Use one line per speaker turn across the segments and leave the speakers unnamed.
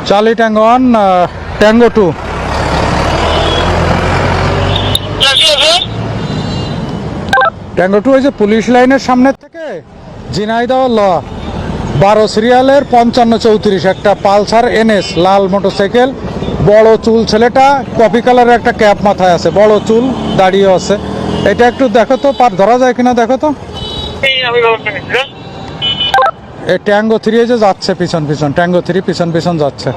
Charlie tango 1 tango 2। Tango 2 হয়েছে police লাইনের সামনের থেকে ঝিনাইদহ ল 12 সিরিয়ালের 5534 একটা পালসার NS লাল মোটরসাইকেল, বড় চুল ছেলেটা, কফি কালারের একটা ক্যাপ মাথায় আছে, বড় চুল, দাঁড়িয়ে আছে। এটা একটু দেখো তো, পার ধরা যায় কিনা দেখো তো। এই ট্যাঙ্গো 3 যে যাচ্ছে পিছন পিছন, ট্যাঙ্গো 3 পিছন পিছন যাচ্ছে।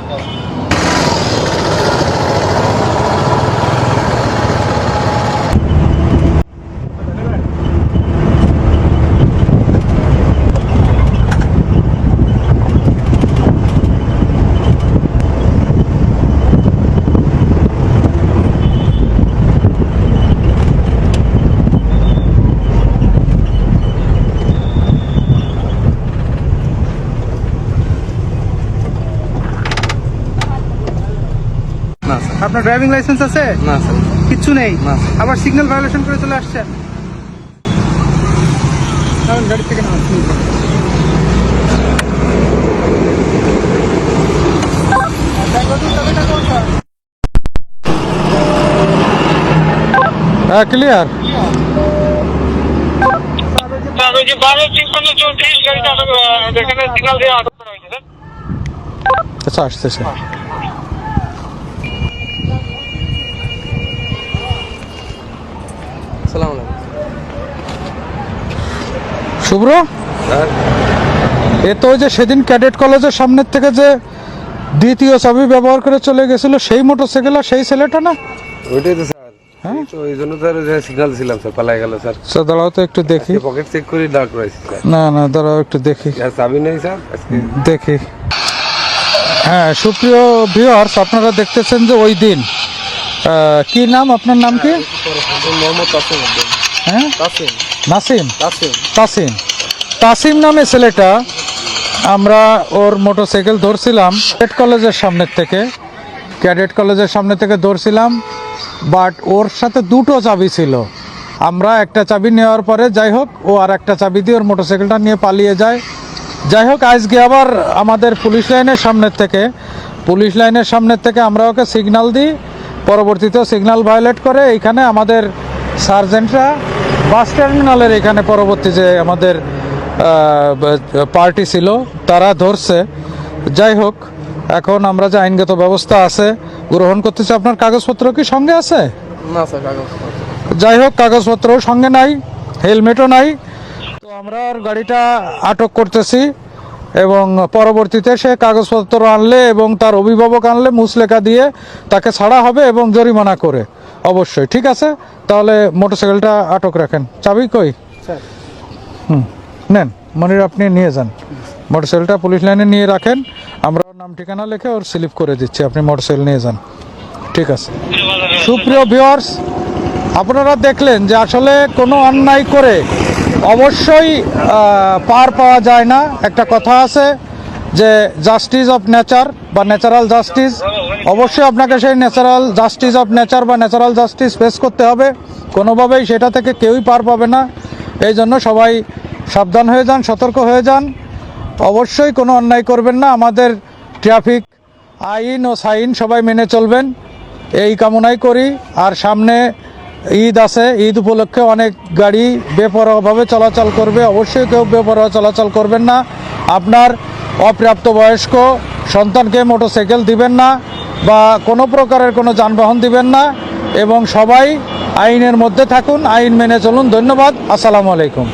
না স্যার।
আপনার ড্রাইভিং লাইসেন্স আছে?
না স্যার।
কিচ্ছু নেই?
না।
আবার সিগন্যাল ভায়োলেশন করে চলে আসছেন? গাড়ি থেকে নামান।
হ্যাঁ, ক্লিয়ার। আচ্ছা, আসতেছে।
আসসালামু আলাইকুম
শুভ্র,
স্যার।
এ তো ওই যে সেদিন ক্যাডেট কলেজের সামনের থেকে যে দ্বিতীয় চাবি ব্যবহার করে চলে গেছিল সেই মোটরসাইকেল আর সেই ছেলেটা না?
ওইটাই তো স্যার।
হ্যাঁ?
তো এই জন্য স্যার সিগন্যাল ছিলাম স্যার, পালাই গেল স্যার।
স্যার দাঁড়াও তো একটু দেখি।
পকেট চেক করে দাঁড় করাইছি স্যার।
না না, দাঁড়াও একটু দেখি
আর চাবি নেই স্যার আজকে।
দেখি। হ্যাঁ, সুপ্রিয় ভিউয়ার্স, আপনারা দেখতেছেন যে ওই দিন কি নাম, আপনার নাম কি?
মোহাম্মদ তাসিম।
হ্যাঁ,
তাসিম।
নাসিম।
তাসিম।
তাসিম। তাসিম নামে ছেলেটা, আমরা ওর মোটরসাইকেল ধরছিলাম ক্যাডেট কলেজের সামনের থেকে, ক্যাডেট কলেজের সামনে থেকে ধরছিলাম। বাট ওর সাথে দুটো চাবি ছিল। আমরা একটা চাবি নেওয়ার পরে যাই হোক, ও আর একটা চাবি দিয়ে ওর মোটরসাইকেলটা নিয়ে পালিয়ে যায়। যাই হোক, আজকে আবার আমাদের পুলিশ লাইনের সামনের থেকে আমরা ওকে সিগন্যাল দিই, পরবর্তীতে সিগন্যাল ভায়োলেট করে এইখানে আমাদের সার্জেন্টরা বাস টার্মিনালের এখানে পরবর্তী যে আমাদের পার্টি ছিল তারা ধরছে। যাই হোক, এখন আমরা যে আইনগত ব্যবস্থা আছে গ্রহণ করতেছি। আপনার কাগজপত্র কি সঙ্গে আছে?
না স্যার, কাগজ।
যাই হোক, কাগজপত্রও সঙ্গে নাই, হেলমেটও নাই। তো আমরা ওর গাড়িটা আটক করতেছি এবং পরবর্তীতে সে কাগজপত্র আনলে এবং তার অভিভাবক আনলে মুচলেখা দিয়ে তাকে ছাড়া হবে এবং জরিমানা করে অবশ্যই। ঠিক আছে, তাহলে মোটরসাইকেলটা আটক রাখেন। চাবি কই?
স্যার।
নেন মনির, আপনি নিয়ে যান মোটরসাইকেলটা, পুলিশ লাইনে নিয়ে রাখেন। আমরা ওর নাম ঠিকানা লিখে ওর স্লিপ করে দিচ্ছি, আপনি মোটরসাইকেল নিয়ে যান। ঠিক আছে। সুপ্রিয় ভিউয়ার্স, আপনারা দেখলেন যে আসলে কোনো অন্যায় করে অবশ্যই পার পাওয়া যায় না। একটা কথা আছে যে জাস্টিস অফ নেচার বা ন্যাচারাল জাস্টিস, অবশ্যই আপনাকে সেই ন্যাচারাল জাস্টিস অফ নেচার বা ন্যাচারাল জাস্টিস ফেস করতে হবে। কোনোভাবেই সেটা থেকে কেউই পার পাবে না। এই জন্য সবাই সাবধান হয়ে যান, সতর্ক হয়ে যান, অবশ্যই কোনো অন্যায় করবেন না। আমাদের ট্রাফিক আইন ও সাইন সবাই মেনে চলবেন, এই কামনাই করি। আর সামনে ঈদ আছে, ঈদ উপলক্ষে অনেক গাড়ি বেপরোয়াভাবে চলাচল করবে, অবশ্যই কেউ বেপরোয়া চলাচল করবেন না। আপনার অপ্রাপ্তবয়স্ক সন্তানকে মোটরসাইকেল দিবেন না বা কোনো প্রকারের কোনো যানবাহন দিবেন না এবং সবাই আইনের মধ্যে থাকুন, আইন মেনে চলুন। ধন্যবাদ। আসসালামু আলাইকুম।